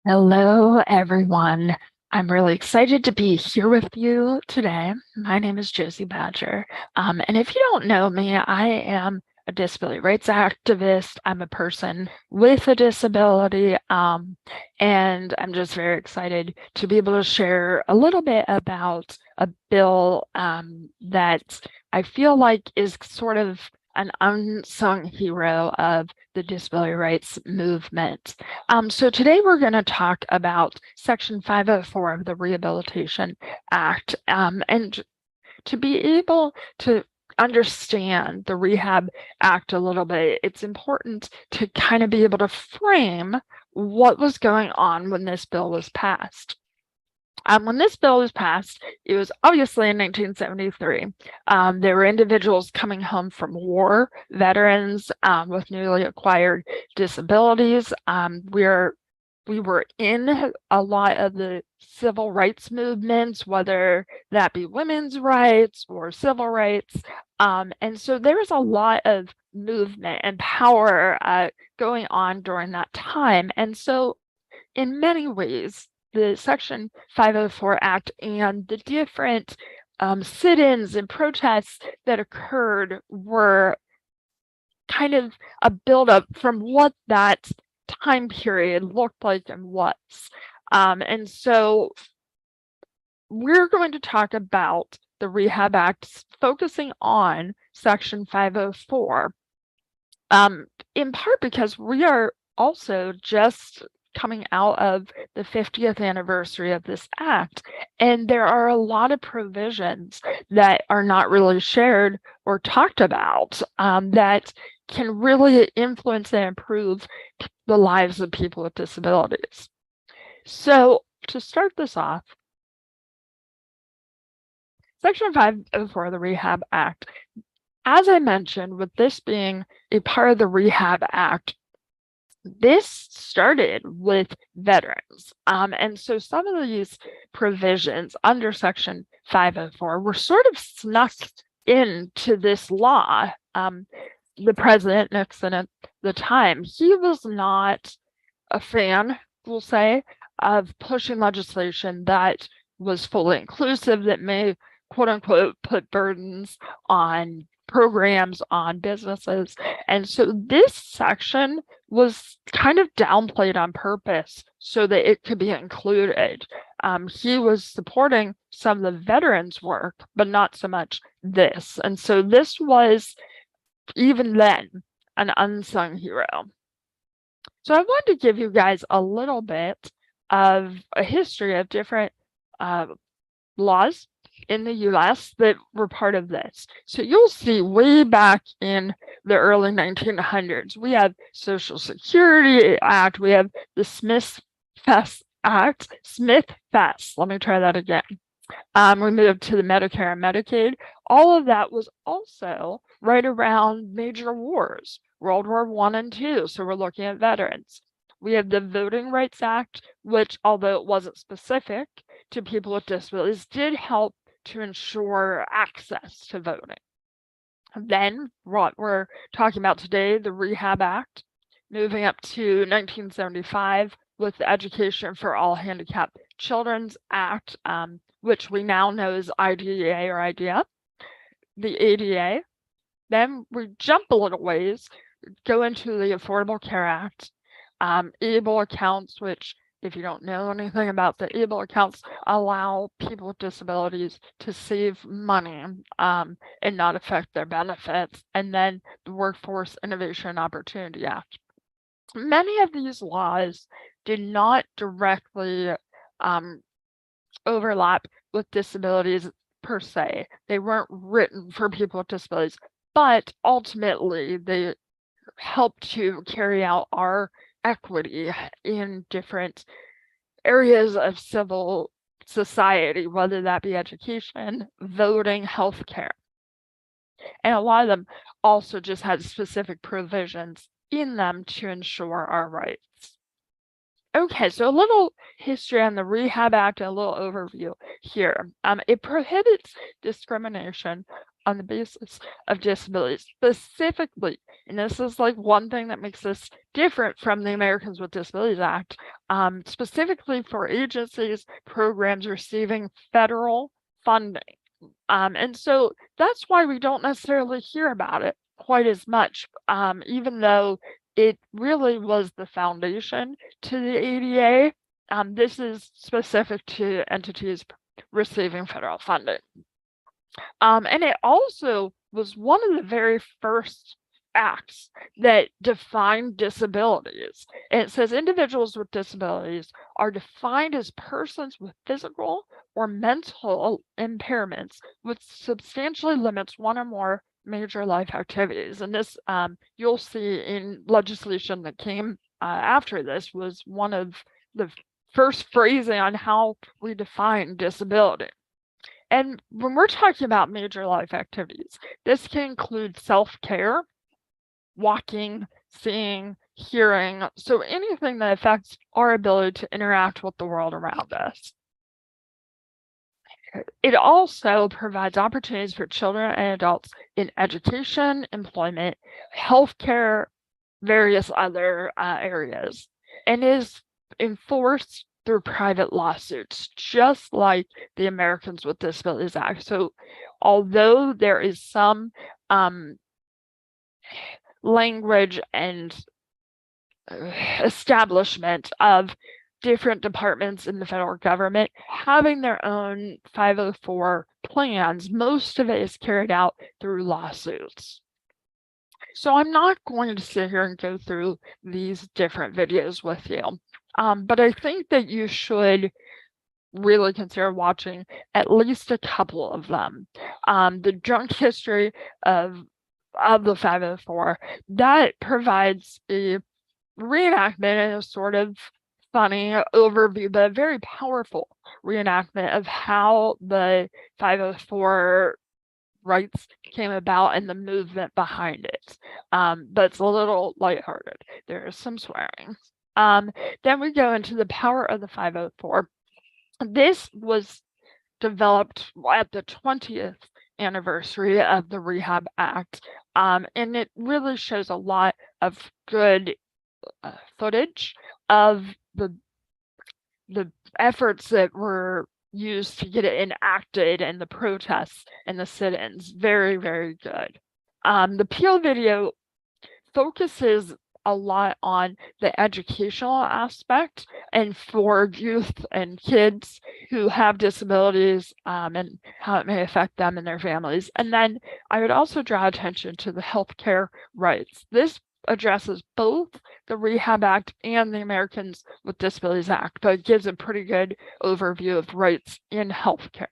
Hello, everyone. I'm really excited to be here with you today. My name is Josie Badger. And if you don't know me, I am a disability rights activist. I'm a person with a disability. And I'm just very excited to be able to share a little bit about a bill that I feel like is sort of an unsung hero of the disability rights movement. So today we're going to talk about Section 504 of the Rehabilitation Act. And to be able to understand the Rehab Act a little bit, it's important to kind of be able to frame what was going on when this bill was passed. When this bill was passed, it was obviously in 1973. There were individuals coming home from war, veterans with newly acquired disabilities. We were in a lot of the civil rights movements, whether that be women's rights or civil rights. And so there was a lot of movement and power going on during that time. And so in many ways, the Section 504 Act and the different sit-ins and protests that occurred were kind of a buildup from what that time period looked like and was. And so we're going to talk about the Rehab Act focusing on Section 504, in part because we are also just coming out of the 50th anniversary of this act, and there are a lot of provisions that are not really shared or talked about that can really influence and improve the lives of people with disabilities. So to start this off, Section 504 of the Rehab Act, as I mentioned, with this being a part of the Rehab Act, this started with veterans. And so some of these provisions under Section 504 were sort of snuck into this law. The President Nixon at the time, he was not a fan, we'll say, of pushing legislation that was fully inclusive, that may, quote unquote, put burdens on programs, on businesses. And so this section was kind of downplayed on purpose so that it could be included. He was supporting some of the veterans' work, but not so much this. And so this was, even then, an unsung hero. So I wanted to give you guys a little bit of a history of different laws in the US that were part of this. So you'll see way back in the early 1900s, we have Social Security Act, we have the Smith-Fest Act, Smith-Fest, let me try that again. We moved to the Medicare and Medicaid. All of that was also right around major wars, World War I and II. So we're looking at veterans. We have the Voting Rights Act, which, although it wasn't specific to people with disabilities, did help to ensure access to voting. Then what we're talking about today, the Rehab Act, moving up to 1975 with the Education for All Handicapped Children's Act, which we now know as IDEA or IDEA, the ADA. Then we jump a little ways, go into the Affordable Care Act, ABLE accounts, which, if you don't know anything about the ABLE accounts, allow people with disabilities to save money and not affect their benefits. And then the Workforce Innovation and Opportunity Act. Many of these laws did not directly overlap with disabilities per se. They weren't written for people with disabilities, but ultimately they help to carry out our equity in different areas of civil society, whether that be education, voting, healthcare. And a lot of them also just had specific provisions in them to ensure our rights. Okay, so a little history on the Rehab Act and a little overview here. It prohibits discrimination on the basis of disability. Specifically, and this is like one thing that makes this different from the Americans with Disabilities Act, specifically for agencies, programs receiving federal funding. And so that's why we don't necessarily hear about it quite as much, even though it really was the foundation to the ADA. This is specific to entities receiving federal funding. And it also was one of the very first acts that defined disabilities. And it says individuals with disabilities are defined as persons with physical or mental impairments, which substantially limits one or more major life activities. And this, you'll see in legislation that came after this, was one of the first phrasing on how we define disability. And when we're talking about major life activities, this can include self-care, walking, seeing, hearing, so anything that affects our ability to interact with the world around us. It also provides opportunities for children and adults in education, employment, healthcare, various other areas, and is enforced through private lawsuits, just like the Americans with Disabilities Act. So although there is some language and establishment of different departments in the federal government having their own 504 plans, most of it is carried out through lawsuits. So I'm not going to sit here and go through these different videos with you, but I think that you should really consider watching at least a couple of them. The Drunk History of the 504, that provides a reenactment and a sort of funny overview, but a very powerful reenactment of how the 504 rights came about and the movement behind it. But it's a little lighthearted. There is some swearing. Then we go into the power of the 504. This was developed at the 20th anniversary of the Rehab Act, and it really shows a lot of good footage of the efforts that were used to get it enacted and the protests and the sit-ins. Very, very good. The Peel video focuses a lot on the educational aspect and for youth and kids who have disabilities and how it may affect them and their families. And then I would also draw attention to the healthcare rights. This addresses both the Rehab Act and the Americans with Disabilities Act, but it gives a pretty good overview of rights in healthcare.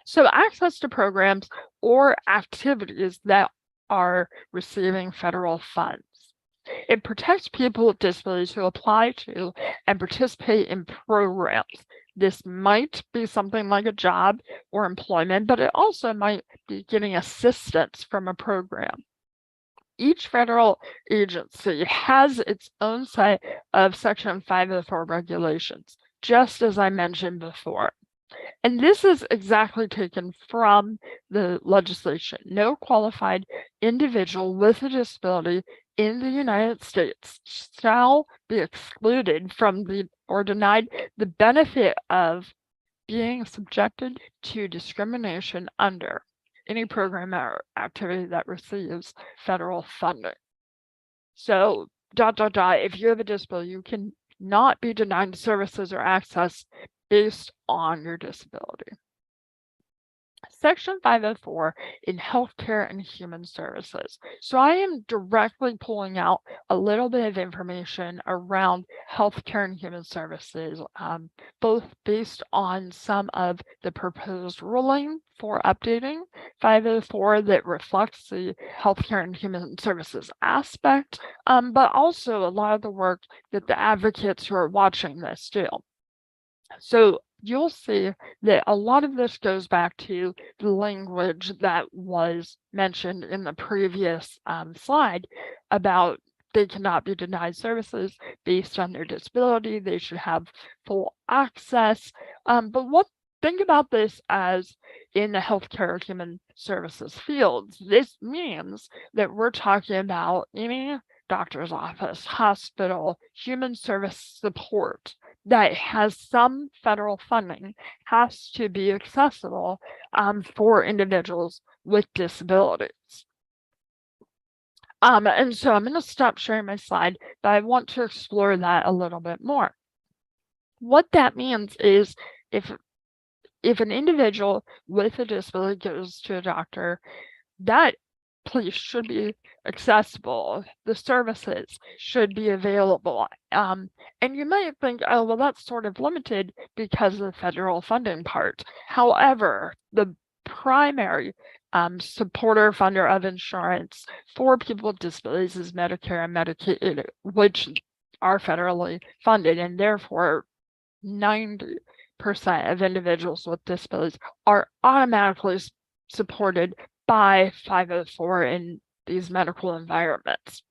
So access to programs or activities that are receiving federal funds. It protects people with disabilities who apply to and participate in programs. This might be something like a job or employment, but it also might be getting assistance from a program. Each federal agency has its own set of Section 504 regulations, just as I mentioned before. And this is exactly taken from the legislation. No qualified individual with a disability in the United States shall be excluded from or denied the benefit of being subjected to discrimination under any program or activity that receives federal funding. So, if you have a disability, you can not be denied services or access based on your disability. Section 504 in healthcare and human services. So I am directly pulling out a little bit of information around healthcare and human services, both based on some of the proposed ruling for updating 504 that reflects the healthcare and human services aspect, but also a lot of the work that the advocates who are watching this do. So you'll see that a lot of this goes back to the language that was mentioned in the previous slide about they cannot be denied services based on their disability. They should have full access. But what think about this as in the healthcare human services fields. This means that we're talking about any doctor's office, hospital, human service support that has some federal funding has to be accessible for individuals with disabilities. And so I'm going to stop sharing my slide, but I want to explore that a little bit more. What that means is if an individual with a disability goes to a doctor, that place should be accessible. The services should be available. And you might think, oh, well, that's sort of limited because of the federal funding part. However, the primary supporter funder of insurance for people with disabilities is Medicare and Medicaid, which are federally funded, and therefore 90% of individuals with disabilities are automatically supported by 504 in these medical environments.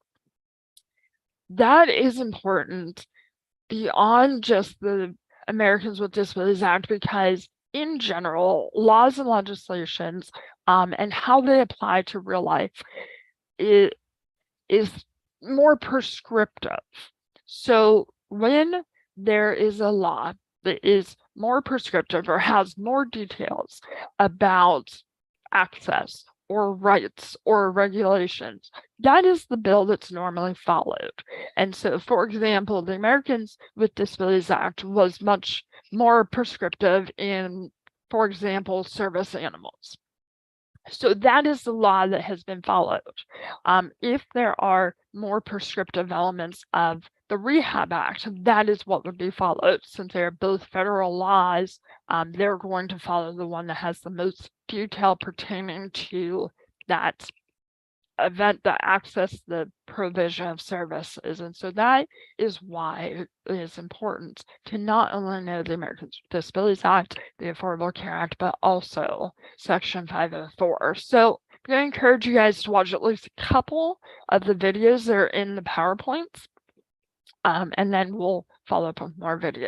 That is important beyond just the Americans with Disabilities Act, because in general, laws and legislations and how they apply to real life is more prescriptive. So when there is a law that is more prescriptive or has more details about access or rights or regulations, that is the bill that's normally followed. And so, for example, the Americans with Disabilities Act was much more prescriptive in, for example, service animals. So that is the law that has been followed. If there are more prescriptive elements of the Rehab Act, that is what would be followed. Since they're both federal laws, they're going to follow the one that has the most detail pertaining to that event, the access, the provision of services. And so that is why it is important to not only know the Americans with Disabilities Act, the Affordable Care Act, but also Section 504. So I'm going to encourage you guys to watch at least a couple of the videos that are in the PowerPoints, and then we'll follow up with more videos.